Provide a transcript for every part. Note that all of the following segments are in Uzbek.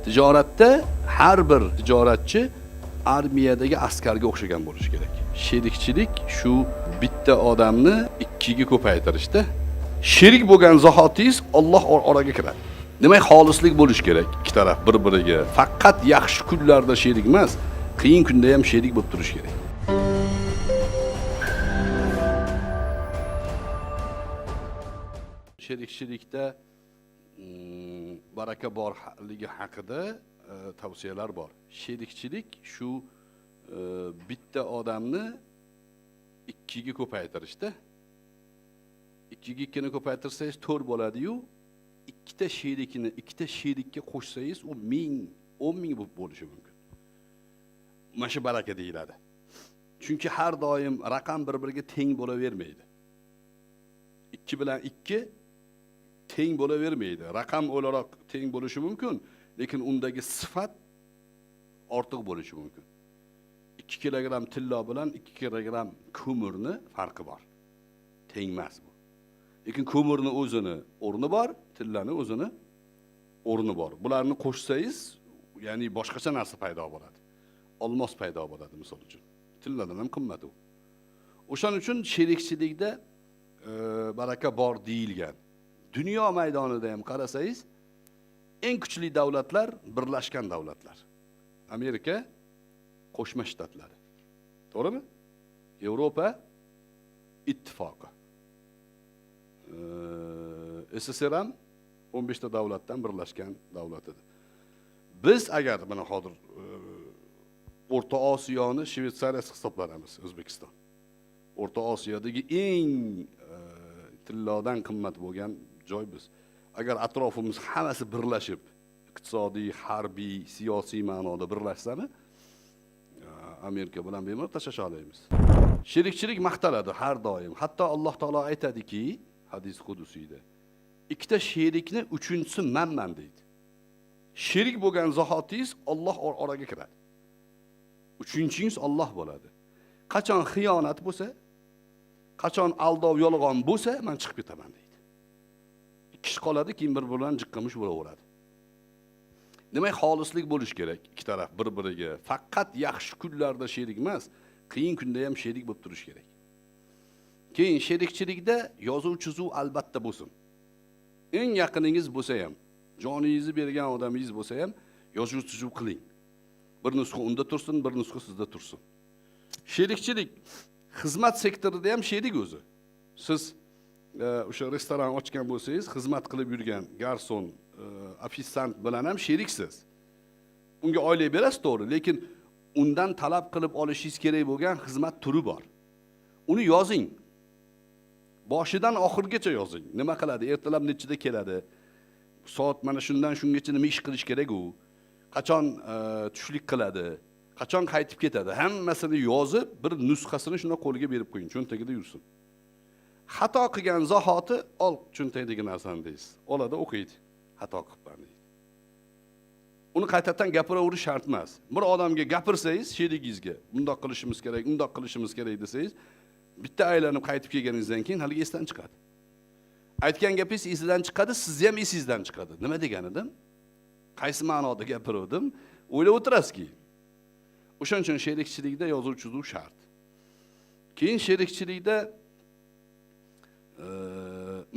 Tijoratda har bir tijoratchi armiyadagi askarga o'xshagan bo'lishi kerak. Sherikchilik shu bitta odamni ikkiga ko'paytirishda. Sherik bo'lgan zahotingiz Alloh oraga kiradi. Demak, xolislik bo'lish kerak ikki taraf bir-biriga. Faqat yaxshi kunlarda sherik emas, qiyin kunda ham sherik bo'lib turish kerak. Sherikchilikda baraka borligi haqida tavsiyalar bor. Sherikchilik shu bitta odamni ikkiga ko'paytirishda. Ikkiga ikkini ko'paytirsangiz 4 bo'ladi-yu, ikkita sherikka qo'shsangiz u 1000, 10,000 bo'lib bo'lishi mumkin. Mana shu baraka deyiladi. Chunki har doim raqam bir-biriga teng bo'lavermaydi. 2 bilan 2 teng bo'lavermaydi. Raqam o'laroq teng bo'lishi mumkin, lekin undagi sifat ortiq bo'lishi mumkin. 2 kilogramm tilla bilan 2 kilogramm ko'mirni farqi bor. Teng emas bu. Lekin ko'mirni o'zini o'rni bor, tillani o'zini o'rni bor. Bularni qo'shsangiz, ya'ni boshqacha narsa paydo bo'ladi. Olmos paydo bo'ladi, misol uchun. Tilladan ham qimmat u. O'shaning uchun sherikchilikda baraka bor deyilgan. Dunyo maydonida ham qarasangiz, eng kuchli davlatlar birlashgan davlatlar. Amerika, Qo'shma Shtatlari. To'g'rimi? Yevropa ittifoqi. SSR ham 15 ta davlatdan birlashgan davlat edi. Biz agar mana hozir O'rta Osiyoni Shvetsariyasi hisoblanamiz, O'zbekiston. O'rta Osiyodagi eng tillodan qimmat bo'lgan joy biz. Agar atrofimiz hammasi birlashib, iqtisodiy, harbiy, siyosiy ma'noda birlashsami, Amerika bilan bemalol tashlashga olamiz. Sherikchilik maqtaladi har doim. Hatto Alloh taolo aytadiki, hadis qudusiyda, ikkita sherikni uchinchisi manman deydi. Sherik bo'lgan zahotingiz Alloh oraga kiradi. Uchinchingiz Alloh bo'ladi. Qachon xiyonat bo'lsa, qachon aldov yolg'on bo'lsa, men chiqib ketaman deydi. Ikki kishi qoladi, keyin bir-biridan jiqqamish bo'laveradi. Demak, xolislik bo'lish kerak ikki taraf bir-biriga. Faqat yaxshi kunlarda sherik emas, qiyin kunda ham sherik bo'lib turish kerak. Keyin sherikchilikda yozuv-chizuv albatta bo'lsin. Eng yaqiningiz bo'lsa ham, joningizni bergan odamingiz bo'lsa ham, yozuv-chizuv qiling. Bir nusxa unda tursin, bir nusxa sizda tursin. Sherikchilik xizmat sektorida ham sherik o'zi. Siz o'sha restoran ochgan bo'lsangiz, xizmat qilib yurgan garson, ofisiant bilan ham sheriksiz. Unga oylik berasiz, to'g'ri, lekin undan talab qilib olishingiz kerak bo'lgan xizmat turi bor. Uni yozing. Boshidan oxirigacha yozing. Nima qiladi? Ertalab nechida keladi? Soat mana shundan shungacha nima ish qilish kerak u? Qachon tushlik qiladi? Qachon qaytib ketadi? Hammasini yozib, bir nusxasini shuna qo'liga berib qo'ying, cho'ntagida yursin. Xato qilgan zahoti ol cho'ntagidagi narsani deysiz. Oladi, o'qiydi. Xato qilibman deydi. Uni qaytadan gapiraverish shart emas. Bir odamga gapirsangiz, sherigingizga, bundoq qilishimiz kerak, undoq qilishimiz kerak desangiz, bitta aylanib qaytib kelganingizdan keyin hali esdan chiqadi. Aytgan gapingiz esidan chiqadi, sizni ham esingizdan chiqadi. Nima degan edim? Qaysi ma'noda gapirdim? O'ylab o'tirasiz-ki. O'shaning uchun sherikchilikda yozuv-chizuv shart. Keyin sherikchilikda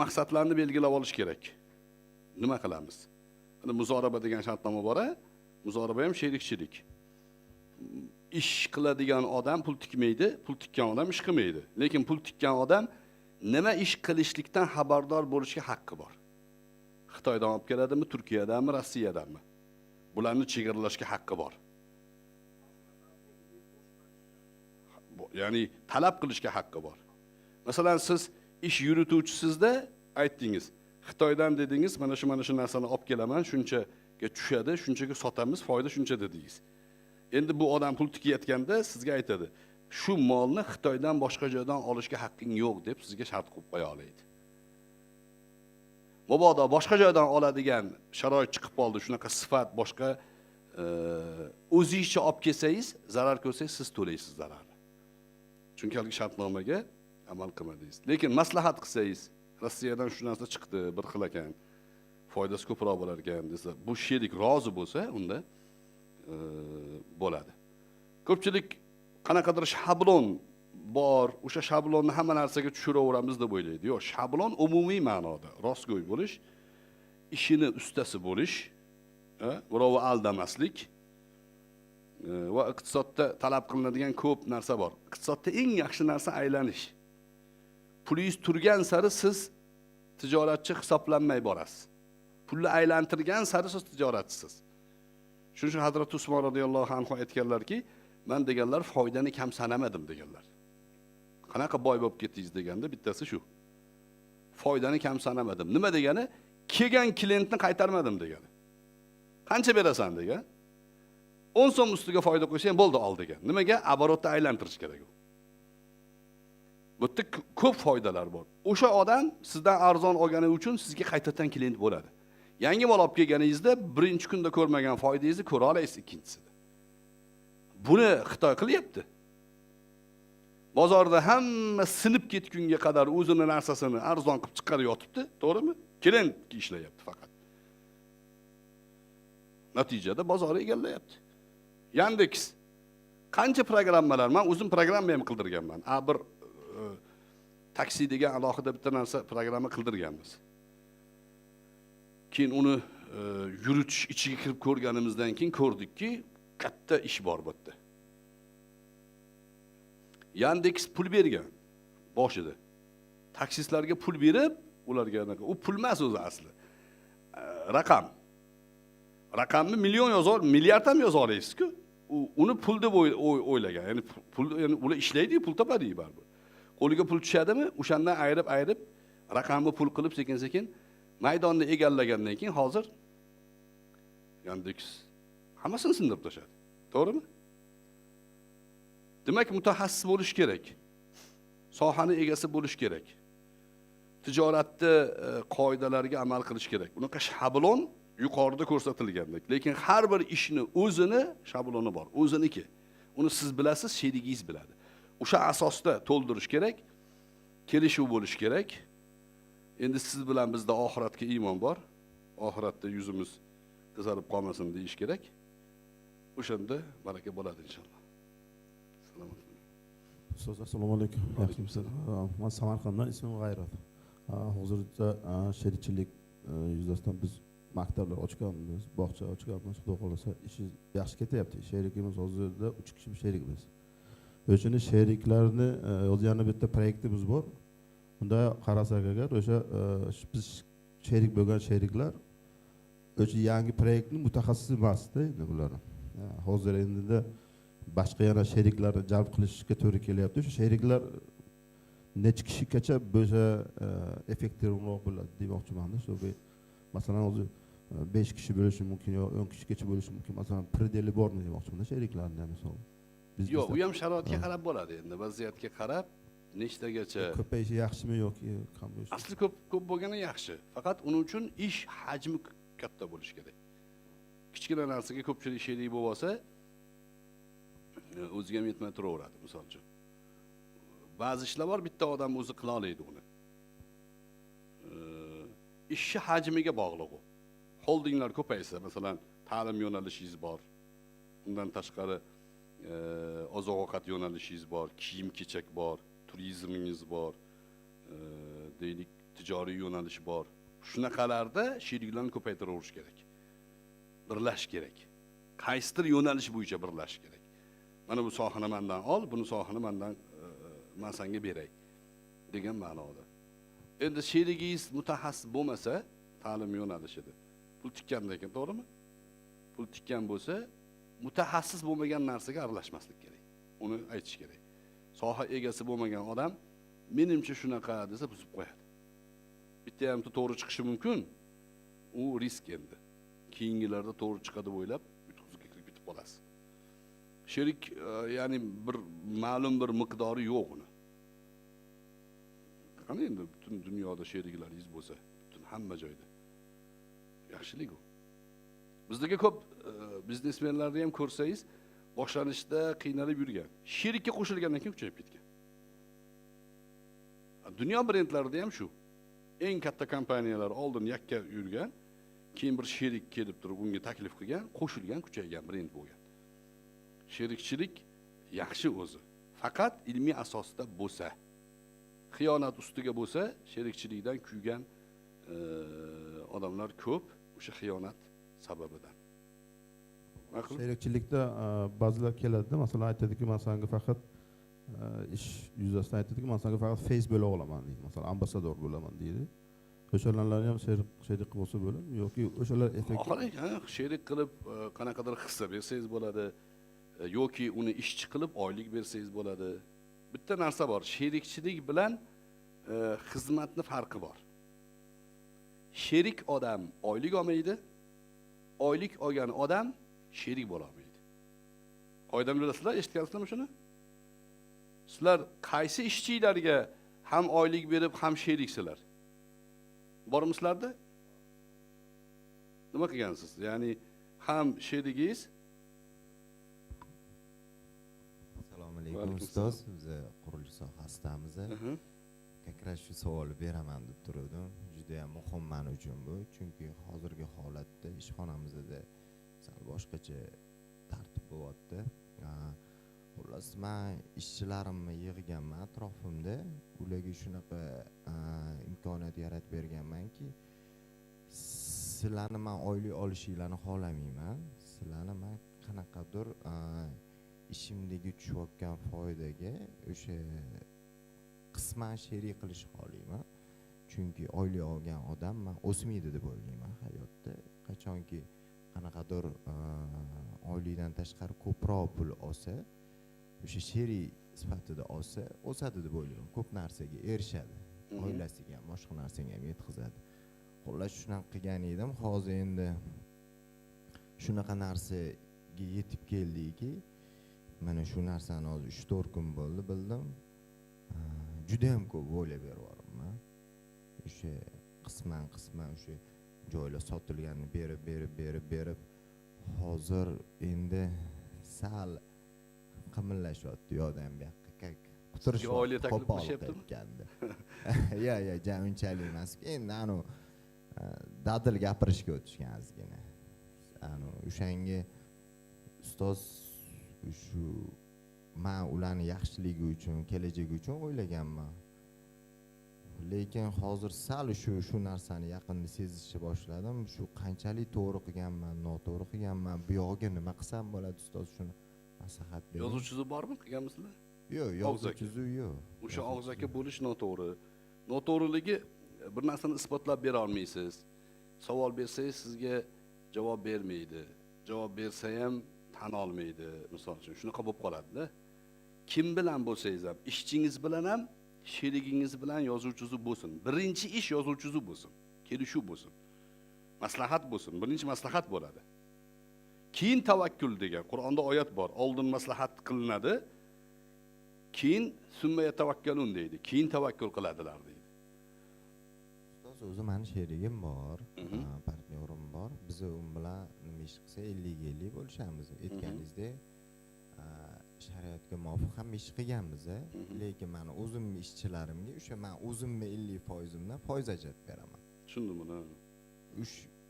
maqsadlarni belgilab olish kerak. Nima qilamiz? Mana muzoraba degan shartnoma bor-a? Muzoraba ham sherikchilik. Ish qiladigan odam pul tikmaydi, pul tikkan odam ish qilmaydi. Lekin pul tikkan odam nima ish qilishlikdan xabardor bo'lishga haqqi bor. Xitoydan olib keladimi, Turkiyadanmi, Rossiyadanmi? Bularni chegaralashga haqqi bor. Ya'ni talab qilishga haqqi bor. Masalan, siz ish yurituvchisizda aytdingiz, Xitoydan dedingiz, mana shu narsani olib kelaman, shunchaga tushadi, shunchaga sotamiz, foyda shuncha dedingiz. Endi bu odam pul tikayotganda sizga aytadi, shu molni Xitoydan boshqa joydan olishga haqqing yo'q deb sizga shart qo'yib qo'ya oladi. Mabodo boshqa joydan oladigan sharoit chiqib qoldi, shunaqa sifat boshqa o'zingizcha olib kelsangiz, zarar ko'rsangiz siz to'laysiz zararni. Chunki hali shartnomaga amal qilmadingiz. Lekin maslahat qilsangiz, Rossiyadan shu narsa chiqdi, bir xil ekan. foydasi ko'proq bo'lar ekan desa, bu sherik rozi bo'lsa, unda bo'ladi. Ko'pchilik qanaqadir shablon bor, o'sha shablonni hamma narsaga tushiraveramiz deb o'ylaydi. Yo'q, shablon umumiy ma'noda rostgo'y bo'lish, ishini ustasi bo'lish, birovni aldamaslik va iqtisodda talab qilinadigan ko'p narsa bor. Iqtisodda eng yaxshi narsa aylanish. Pulingiz turgan sari siz tijoratchi hisoblanmay borasiz. Pulni aylantirgan sari siz tijoratchisiz. Shuning uchun Hazrat Usmon radhiyallohu anhu aytganlarki, men deganlar foydani kam sanamadim deganlar. Qanaqa boy bo'lib ketdingiz deganda bittasi shu. Foydani kam sanamadim. Nima degani? Kelgan klientni qaytarmadim degani. Qancha berasan degan? 10 so'm ustiga foyda qo'ysang bo'ldi ol degan. Nimaga? Оборотni aylantirish kerak u. Bu yerda ko'p foydalar bor. O'sha odam sizdan arzon olgani uchun sizga qaytadan klient bo'ladi. Yangi mal olib kelganingizda birinchi kunda ko'rmagan foydangizni ko'ra olasiz ikkinchisida. Buni Xitoy qilyapti. Bozorda hamma sinib ketgunga qadar o'zini narsasini arzon qilib chiqarib yotibdi, to'g'rimi? Klient ishlayapti faqat. Natijada bozor egallayapti. Yandex qancha programmalar, men o'zim programma ham qildirganman. Bir taksi degan alohida bitta narsa programma qildirganmiz. Keyin uni yuritish ichiga kirib ko'rganimizdan keyin ko'rdikki, katta ish bor bu yerda. Yandex pul bergan boshida. Taksistlarga pul berib, ularga u pul emas o'zi asli. Raqam. Raqamni million yozar, milliard ham yoza olasiz-ku. Uni pul deb o'ylagan. Ya'ni pul, ya'ni ular ishlaydi, pul topadi baribir. Qo'liga pul tushadimi, o'shandan ayirib raqamni pul qilib sekin-sekin maydonni egallagandan keyin hozir Yandex hammasini sindirib tashladi. To'g'rimi? Demak, mutaxassis bo'lish kerak. Sohani egasi bo'lish kerak. Tijoratda qoidalarga amal qilish kerak. Bunaqa shablon yuqorida ko'rsatilgandek. Lekin har bir ishni o'zini shabloni bor, o'ziniki. Uni siz bilasiz, sherigingiz biladi. O'sha asosda to'ldirish kerak, kelishuv bo'lish kerak. Endi siz bilan bizda oxiratga iymon bor. Oxiratda yuzimiz qizarib qolmasin deyish kerak. O'shanda baraka bo'ladi inshaalloh. Assalomu alaykum. Yaxshimisiz? Men Samarqanddan, ismim G'ayrat. Hozirda sherikchilik yuzasidan biz maktablar ochganmiz, bog'cha ochganmiz, xudo xolasa ishi yaxshi ketyapti. Sherikimiz hozirda 3 kishi sherikmiz. O'shani sheriklarni yana bitta proyektimiz bor. Unda qarasak agar o'sha biz sherik bo'lgan sheriklar o'sha yangi proyektni mutaxassis emasdi ular. Hozir endi boshqa yana sheriklarni jalb qilishga to'g'ri kelyapti. O'sha sheriklar necha kishigacha bo'lsa effektivroq bo'ladi demoqchiman. Shu masalan hozir 5 kishi bo'lishi mumkin yo 10 kishigacha bo'lishi mumkin. Masalan, predeli bormi demoqchiman sheriklarni ham misol. Yo'q, u ham sharoitga qarab bo'ladi endi, vaziyatga qarab nechtagacha ko'payishi yaxshimi yoki kam bo'lishi. Asli ko'p bo'lgani yaxshi. Faqat uning uchun ish hajmi katta bo'lishi kerak. Kichkina narsaga ko'pchilik sherik bo'lib olsa, o'ziga ham yetmay turaveradi, misol uchun. Ba'zi ishlar bor, bitta odam o'zi qila oladi uni. Ishchi hajmiga bog'liq u. Holdinglar ko'paysa, masalan, ta'lim yo'nalishingiz bor. Undan tashqari oziq-ovqat yo'nalishingiz bor, kiyim-kechak bor, turizmingiz bor, deylik, tijoriy yo'nalish bor. Shunaqalarda sheriklarni ko'paytiraverish kerak. Birlash kerak. Qaysidir yo'nalish bo'yicha birlash kerak. Mana bu sohani mendan ol, buni sohani mendan men senga beray degan ma'noda. Endi sherigingiz mutaxassis bo'lmasa, ta'lim yo'nalishida pul tikkandan keyin, to'g'rimi? Pul tikkan bo'lsa, mutaxassis bo'lmagan narsaga aralashmaslik kerak. Uni aytish kerak. Soha egasi bo'lmagan odam menimcha shunaqa desa buzib qo'yadi. Bitta ham to'g'ri chiqishi mumkin. U risk endi. Keyingilarda to'g'ri chiqadi deb o'ylab, yutqizib ketib qolasiz. Sherik, ya'ni bir ma'lum bir miqdori yo'q uni. Qani endi butun dunyoda sheriklaringiz bo'lsa, butun hamma joyda. Yaxshilik u. Bizdagi ko'p biznesmenlarni ham ko'rsangiz, boshlanishda qiynalib yurgan. Sherikka qo'shilgandan keyin kuchayib ketgan. Dunyo brendlarida ham shu. Eng katta kompaniyalar oldin yakka yurgan, keyin bir sherik kelib turib unga taklif qilgan, qo'shilgan, kuchaygan brend bo'lgan. Sherikchilik yaxshi o'zi. Faqat ilmiy asosda bo'lsa, xiyonat ustiga bo'lsa, sherikchilikdan kuygan odamlar ko'p o'sha xiyonat sababidan. Ma'qul? Sherikchilikda ba'zilar keladi, masalan aytadiki, men senga faqat ish yuzasidan aytadiki, men senga faqat face bo'la olaman deydi. Masalan, ambassador bo'laman deydi. O'shalarni ham sherik bo'lsa bo'ladimi yoki o'shalar effektiv? Sherik qilib qanaqadir hissa bersangiz bo'ladi, yoki uni ishchi qilib oylik bersangiz bo'ladi. Bitta narsa bor, sherikchilik bilan xizmatning farqi bor. Sherik odam oylik olmaydi, oylik olgan odam sherik bo'la olmaydi. Oydan bilasizlar, eshitgansizlarmi shuni? Sizlar qaysi ishchilarga ham oylik berib, ham sheriksizlar? Bormi sizlarda? Nima qilgansiz? Ya'ni ham sherigingiz. Assalomu alaykum ustoz, biz qurilish sohasidamiz. Kakra shu savolni beraman deb turdim. Juda ham muhim men uchun bu, chunki hozirgi holatda ishxonamizda sal boshqacha tartib bo'lyapti. Xullas, men ishchilarimni yig'ganman atrofimda, ularga shunaqa imkoniyat yaratib berganmanki, sizlarni men oylik olishinglarni xohlamayman. Sizlarni men qanaqadir ishimdagi tushayotgan foydaga o'sha qisman sherik qilish xohlayman. Chunki oylik olgan odam men o'smaydi deb o'ylayman hayotda. Qachonki qanaqadir oylikdan tashqari ko'proq pul olsa, o'sha sherik sifatida olsa, o'sadi deb o'ylayman. Ko'p narsaga erishadi. Oilasiga ham, boshqa narsaga ham yetkazadi. Xullas, shunaqa qilgan edim. Hozir endi shunaqa narsaga yetib keldiki, mana shu narsani hozir 3-4 kun bo'ldi bildim. Juda ham ko'p o'ylab beryapman. O'sha qisman o'sha joylar sotilganini berib hozir endi sal qimillashyapti yordam bu yoqqa. Quturishga oila taklif qilishyaptimi? Ya, jam unchalik emas. Endi dadil gapirishga o'tishgan ozgina. O'shanga ustoz shu men ularning yaxshiligi uchun, kelajagi uchun o'ylaganman. Lekin hozir sal shu narsani yaqinda sezishni boshladim. Shu qanchalik to'g'ri qilganman, noto'g'ri qilganman, bu yog'iga nima qilsam bo'ladi ustoz, shuni maslahat bering. Yozuvchisi bormi, qilganmisizlar? Yo'q, yozuvchisi yo'q. O'sha og'zaki bo'lish noto'g'ri. Noto'g'riligi bir narsani isbotlab bera olmaysiz. Savol bersangiz sizga javob bermaydi. Javob bersa ham tan olmaydi, misol uchun. Shunaqa bo'lib qoladi-da. Kim bilan bo'lsangiz ham, ishchingiz bilan ham, sherigingiz bilan yozuvchisi bo'lsin. Birinchi ish yozuvchisi bo'lsin. Kelishuv bo'lsin. Maslahat bo'lsin. Birinchi maslahat bo'ladi. Keyin tavakkul degan Qur'onda oyat bor. Oldin maslahat qilinadi, keyin summa yatavakkalun deydi. Keyin tavakkul qiladilar deydi. Ustoz, o'zi meni sherigim bor, partnyorim bor. Biz u bilan nima ish qilsa 50-50 bo'lishamiz. Aytganingizdek, shariatga muvofiq ham ish qilganmiz, lekin meni o'zimning ishchilarimga o'sha men o'zimni 50% dan foiz ajratib beraman. Tushundimmi?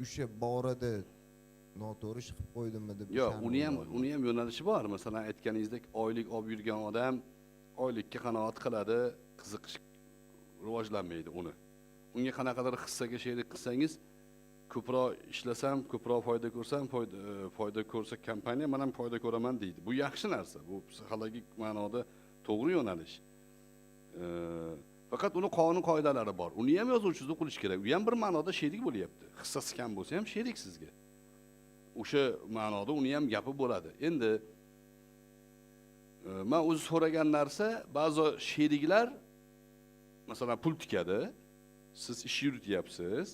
O'sha borada noto'g'ri ish qilib qo'ydimmi deb. Yo'q, uni ham yo'nalishi bor. Masalan, aytganingizdek, oylik olib yurgan odam oylikka qanoat qiladi, qiziqish rivojlanmaydi uni. Unga qanaqadir hissaga sherik qilsangiz, ko'proq ishlasam, ko'proq foyda ko'rsam, foyda ko'rsa kompaniya, men ham foyda ko'raman deydi. Bu yaxshi narsa. Bu psixologik ma'noda to'g'ri yo'nalish. Faqat uni qonun qoidalari bor. Uni ham yozuvchisi qilish kerak. U ham bir ma'noda sherik bo'lyapti. Hissasi kam bo'lsa ham sherik sizga. O'sha ma'noda uni ham gapi bo'ladi. Endi men o'zi so'ragan narsa, ba'zi sheriklar masalan pul tikadi, siz ish yurityapsiz.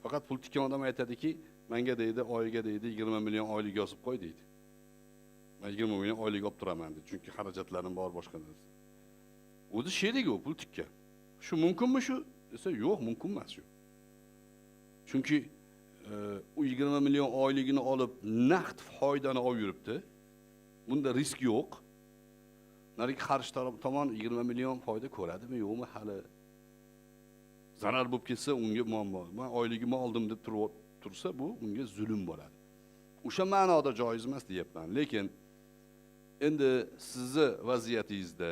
Faqat pul tikkan odam aytadiki, menga deydi, oyiga deydi 20 million oylik yozib qo'y deydi. Men 20 million oylik olib turaman deydi, chunki xarajatlarim bor boshqa narsa. O'zi sherik u pul tikkan. Shu mumkinmi shu? Desa, yo'q, mumkin emas shu. Chunki u 20 million oyligini olib naqd foydani olib yuribdi. Bunda risk yo'q. Narigi xarj tomon 20 million foyda ko'radimi, yo'qmi hali? Zarar bo'lib ketsa unga muammo. Men oyligimni oldim deb turib tursa, bu unga zulm bo'ladi. O'sha ma'noda joiz emas deyapman. Lekin endi sizni vaziyatingizda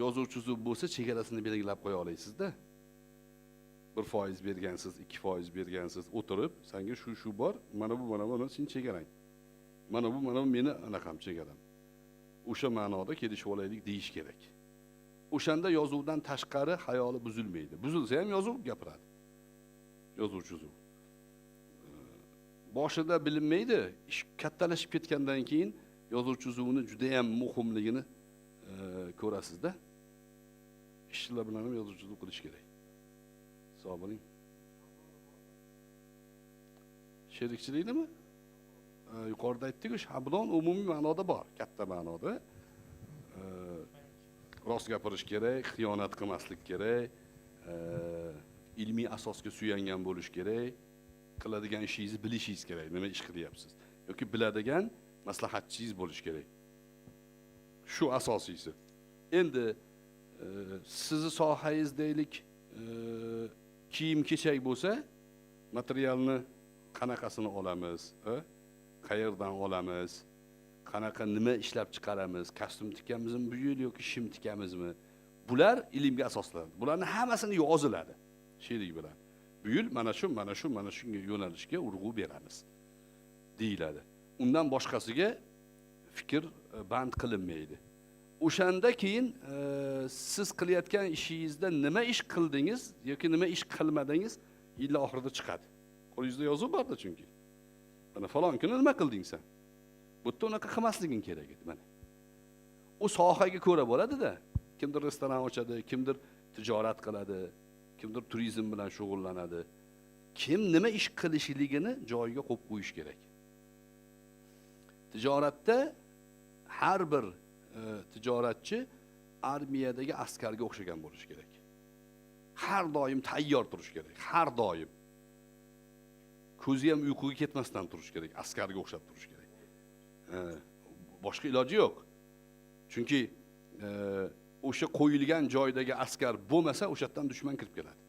yozuvchi bo'lsa, chegarasini belgilab qo'ya olaysizda. 1% bergansiz, 2% bergansiz, o'tirib, senga shu bor, mana bu sen chegarang. Mana bu meni anaqam chegaram. O'sha ma'noda kelishib olaylik deyish kerak. O'shanda yozuvdan tashqari hayoli buzilmaydi. Buzilsa ham yozuv gapiradi. Yozuvchi. Boshida bilinmaydi, ish kattalashib ketgandan keyin yozuvchi uzuvni juda ham muhimligini ko'rasizda. Ishchilar bilan ham yozuvchi uzuv qilish kerak. Sog' bo'ling. Sherikchilikmi? Yuqorida aytdik-ku, shablon umumiy ma'noda bor, katta ma'noda. Rost gapirish kerak, xiyonat qilmaslik kerak, ilmiy asosga suyangan bo'lish kerak, qiladigan ishingizni bilishingiz kerak, nima ish qilyapsiz. Yoki biladigan maslahatchingiz bo'lish kerak. Shu asosiysi. Endi sizni sohangiz deylik, kiyim-kechak bo'lsa, materialni qanaqasini olamiz, qayerdan olamiz, qanaqa nima ishlab chiqaramiz, kostyum tikamizmi bu yil yoki shim tikamizmi? Bular ilmga asoslanadi. Bularning hammasini yoziladi sherik bilan. Bu yil mana shunga yo'nalishga urg'u beramiz deyiladi. Undan boshqasiga fikr band qilinmaydi. O'shanda keyin siz qilayotgan ishingizda nima ish qildingiz yoki nima ish qilmadingiz, yil oxirida chiqadi. Qo'lingizda yozuv borda chunki. Mana falon kuni nima qilding sen? Bu yerda unaqa qilmasliging kerak edi mana. U sohaga ko'ra bo'ladi-da. Kimdir restoran ochadi, kimdir tijorat qiladi, kimdir turizm bilan shug'ullanadi. Kim nima ish qilishligini joyiga qo'yib qo'yish kerak. Tijoratda har bir tijoratchi armiyadagi askarga o'xshagan bo'lish kerak. Har doim tayyor turish kerak, har doim. Ko'zi ham uyquga ketmasdan turish kerak, askarga o'xshab turish kerak. Boshqa iloji yo'q. Chunki o'sha qo'yilgan joydagi askar bo'lmasa, o'sha yerdan dushman kirib keladi.